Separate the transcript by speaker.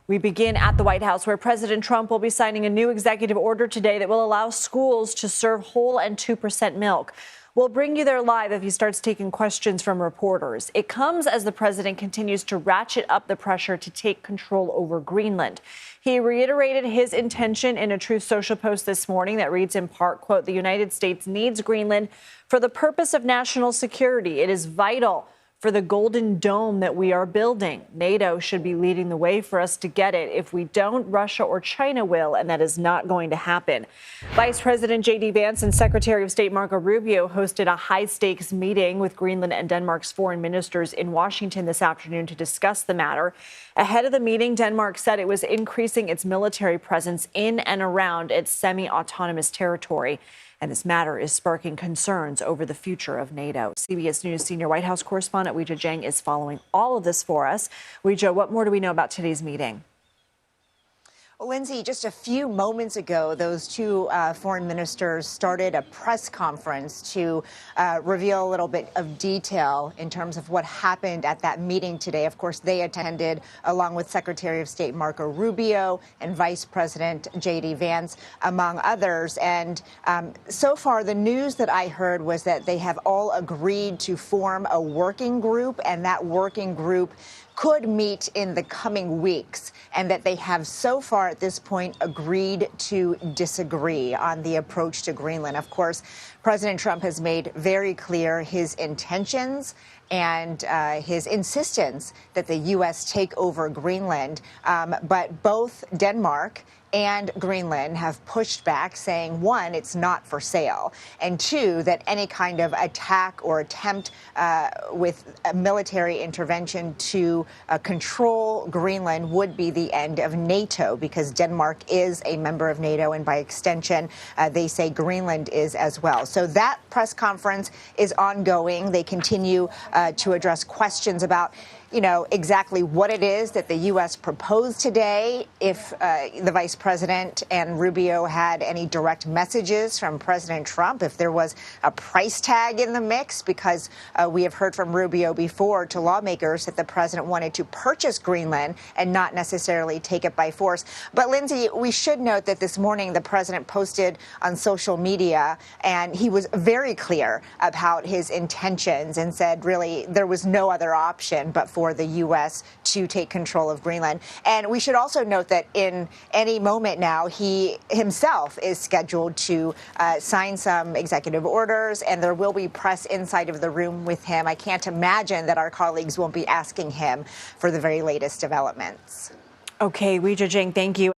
Speaker 1: We begin at the White House, where President Trump will be signing a new executive order today that will allow schools to serve whole and 2% milk. We'll bring you there live if he starts taking questions from reporters. It comes as the president continues to ratchet up the pressure to take control over Greenland. He reiterated his intention in a Truth Social post this morning that reads in part, quote, "The United States needs Greenland for the purpose of national security. It is vital for the golden dome that we are building. NATO should be leading the way for us to get it. If we don't, Russia or China will, and that is not going to happen." Vice President J.D. Vance and Secretary of State Marco Rubio hosted a high-stakes meeting with Greenland and Denmark's foreign ministers in Washington this afternoon to discuss the matter. Ahead of the meeting, Denmark said it was increasing its military presence in and around its semi-autonomous territory. And this matter is sparking concerns over the future of NATO. CBS News senior White House correspondent Weijia Jiang is following all of this for us. Weijia, what more do we know about today's meeting?
Speaker 2: Well, Lindsay, just a few moments ago, those two foreign ministers started a press conference to reveal a little bit of detail in terms of what happened at that meeting today. Of course, they attended along with Secretary of State Marco Rubio and Vice President J.D. Vance, among others. And so far, the news that I heard was that they have all agreed to form a working group, and that working group could meet in the coming weeks, and that they have so far at this point agreed to disagree on the approach to Greenland. Of course, President Trump has made very clear his intentions and his insistence that the U.S. take over Greenland. But both Denmark and Greenland have pushed back, saying, one, it's not for sale, and two, that any kind of attack or attempt with a military intervention to control Greenland would be the end of NATO, because Denmark is a member of NATO, and by extension, they say Greenland is as well. So that press conference is ongoing. They continue to address questions about, exactly what it is that the U.S. proposed today, if the vice president and Rubio had any direct messages from President Trump, if there was a price tag in the mix, because we have heard from Rubio before to lawmakers that the president wanted to purchase Greenland and not necessarily take it by force. But, Lindsay, we should note that this morning the president posted on social media, and he was very clear about his intentions and said, really, there was no other option but for the U.S. to take control of Greenland. And we should also note that in any moment now, he himself is scheduled to sign some executive orders, and there will be press inside of the room with him. I can't imagine that our colleagues won't be asking him for the very latest developments.
Speaker 1: Okay, Weijia Jiang, thank you.